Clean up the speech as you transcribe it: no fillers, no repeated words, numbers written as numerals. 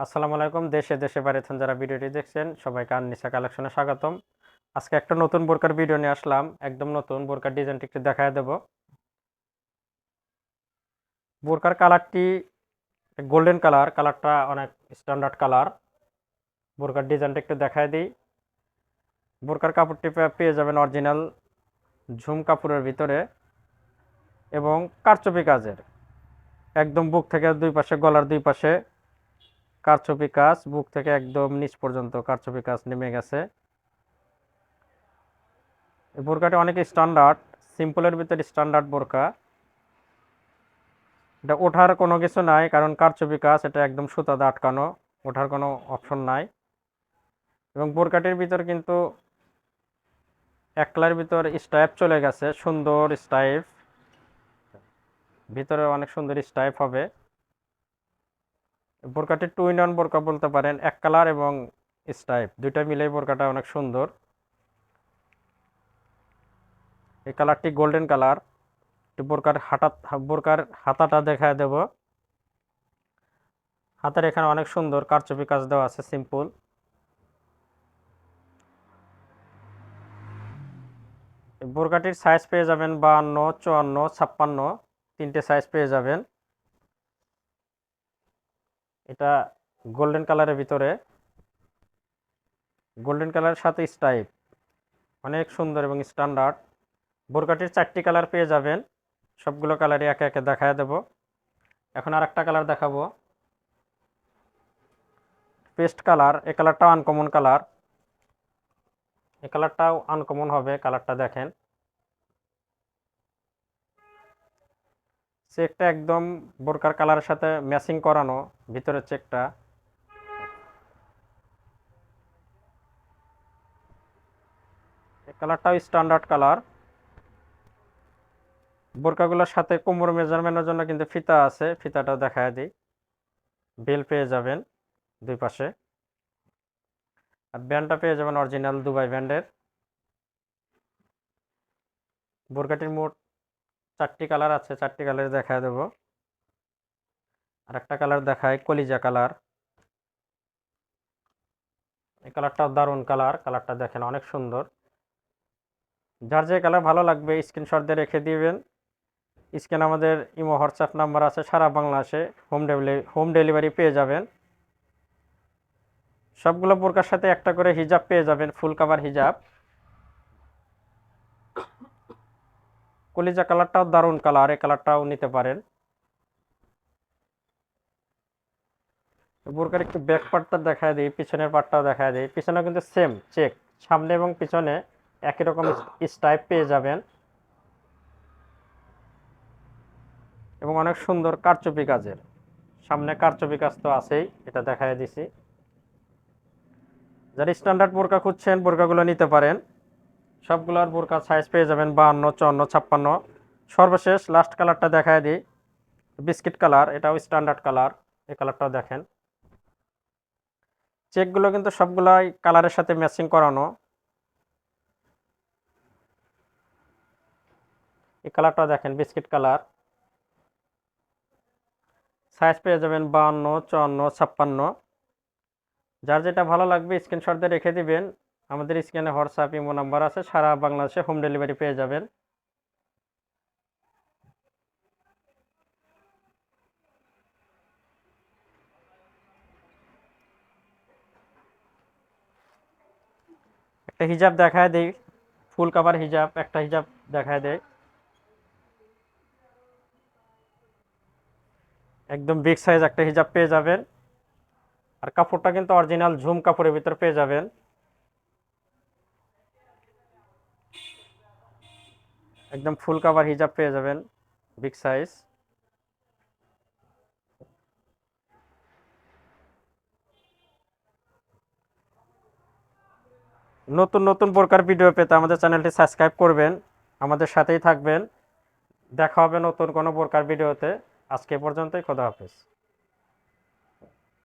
আসসালামু আলাইকুম। দেশে দেশে বাইরে থেকে যারা ভিডিওটি দেখছেন সবাইকে আননিসা কালেকশনে স্বাগতম। আজকে একটা নতুন বোরকার ভিডিও নিয়ে আসলাম। একদম নতুন বোরকার ডিজাইনটি একটু দেখায় দেব। বোরকার কালারটি গোল্ডেন কালার, কালারটা অনেক স্ট্যান্ডার্ড কালার। বোরকার ডিজাইনটা একটু দেখায় দিই। বোরকার কাপড়টি পেয়ে যাবেন অরিজিনাল ঝুম কাপড়ের ভিতরে এবং কারচুপি কাজের। একদম বুক থেকে দুই পাশে, গলার দুই পাশে কারচুপি কাজ, বুক থেকে একদম নিচ পর্যন্ত কারচুপি কাজ নেমে গেছে। এই বোরকাটি অনেক স্ট্যান্ডার্ড, সিম্পলের ভিতরে স্ট্যান্ডার্ড বোরকা। এটা ওঠার কোনো কিছু নাই, কারণ কারচুপি কাজ, এটা একদম সুতা দিয়ে আটকানো, ওঠার কোনো অপশন নাই। এবং বোরকাটির ভিতর কিন্তু একলার ভিতর স্টাইপ চলে গেছে, সুন্দর স্টাইপ, ভিতরে অনেক সুন্দর স্টাইপ হবে। বোরকাটি টু ইন ওয়ান বোরকা বলতে পারেন, এক কালার এবং স্টাইপ দুইটা মিলেই বোরকাটা অনেক সুন্দর। এই কালারটি গোল্ডেন কালার। বোরকার হাতাটা দেখায় দেব। হাতের এখানে অনেক সুন্দর কারচুপি কাজ দেওয়া আছে, সিম্পল। বোরকাটির সাইজ পেয়ে যাবেন 52, 54, 56, তিনটে সাইজ পেয়ে যাবেন। এটা গোল্ডেন কালারের ভিতরে, গোল্ডেন কালারের সাথে স্টাইপ, অনেক সুন্দর এবং স্ট্যান্ডার্ড। বোরকাটির 4টি কালার পেয়ে যাবেন, সবগুলো কালারই একে একে দেখায় দেব। এখন আর একটা কালার দেখাবো, পেস্ট কালার। এই কালারটাও আনকমন কালার, এই কালারটাও আনকমন হবে। কালারটা দেখেন, চেকটা একদম বোরকার কালারের সাথে ম্যাচিং করানো, ভিতরের চেকটা। এই কালারটাও স্ট্যান্ডার্ড কালার। বোরকাগুলোর সাথে কোমর মেজারমেন্টের জন্য কিন্তু ফিতা আছে, ফিতাটা দেখায় দিই। বেল পেয়ে যাবেন দুই পাশে, আর ব্যান্ডটা পেয়ে যাবেন অরিজিনাল দুবাই ব্যান্ডের। বোরকাটির মোট 4টি কালার আছে, 4টি কালার দেখায় দেব। আর একটা কালার দেখায় কলিজা কালার। এই কালারটাও দারুণ কালার, কালারটা দেখেন অনেক সুন্দর। যার যে কালার ভালো লাগবে স্ক্রিনশট দিয়ে রেখে দিবেন। স্ক্রিনে আমাদের ইমো হোয়াটসঅ্যাপ নাম্বার আছে, সারা বাংলাদেশে হোম ডেলিভারি পেয়ে যাবেন। সবগুলো বোরকার সাথে একটা করে হিজাব পেয়ে যাবেন, ফুল কাভার হিজাব। কলিজা কালারটাও দারুণ কালার, এই কালারটাও নিতে পারেন। বোরকার একটু ব্যাক পার্টটা দেখায় দিই, পিছনের পার্টটাও দেখায় দিই। পিছনে কিন্তু সেম চেক, সামনে এবং পিছনে একই রকম স্টাইপ পেয়ে যাবেন এবং অনেক সুন্দর কারচুপি কাজের। সামনে কারচুপি কাজ তো আছেই, এটা দেখায় দিছি। যারা স্ট্যান্ডার্ড বোরকা খুঁজছেন বোরকাগুলো নিতে পারেন। সবগুলোর বোরকার সাইজ পেয়ে যাবেন 52, 54, 56। সর্বশেষ লাস্ট কালারটা দেখায় দিই, বিস্কিট কালার, এটাও স্ট্যান্ডার্ড কালার। এই কালারটাও দেখেন, চেকগুলো কিন্তু সবগুলাই কালারের সাথে ম্যাচিং করানো। এই কালারটা দেখেন, বিস্কিট কালার। সাইজ পেয়ে যাবেন 52, 54, 56। যার যেটা ভালো লাগবে স্ক্রিনশট দিয়ে রেখে দিবেন। আমাদের স্ক্রিনে হোয়াটসঅ্যাপ ইমো নাম্বার আছে, সারা বাংলাদেশে হোম ডেলিভারি পেয়ে যাবেন। একটা হিজাব দেখায় দেই, ফুল কাভার হিজাব, একটা হিজাব দেখায় দেয়। একদম বিগ সাইজ একটা হিজাব পেয়ে যাবেন। আর কাপড়টা কিন্তু অরিজিনাল ঝুম কাপড়ের ভিতর পেয়ে যাবেন। একদম ফুল কাভার হিজাব পেয়ে যাবেন, বিগ সাইজ। নতুন নতুন প্রকার ভিডিও পেতে আমাদের চ্যানেলটি সাবস্ক্রাইব করবেন, আমাদের সাথেই থাকবেন। দেখা হবে নতুন কোনো প্রকার ভিডিওতে। আজকে পর্যন্তই, খোদা হাফেজ।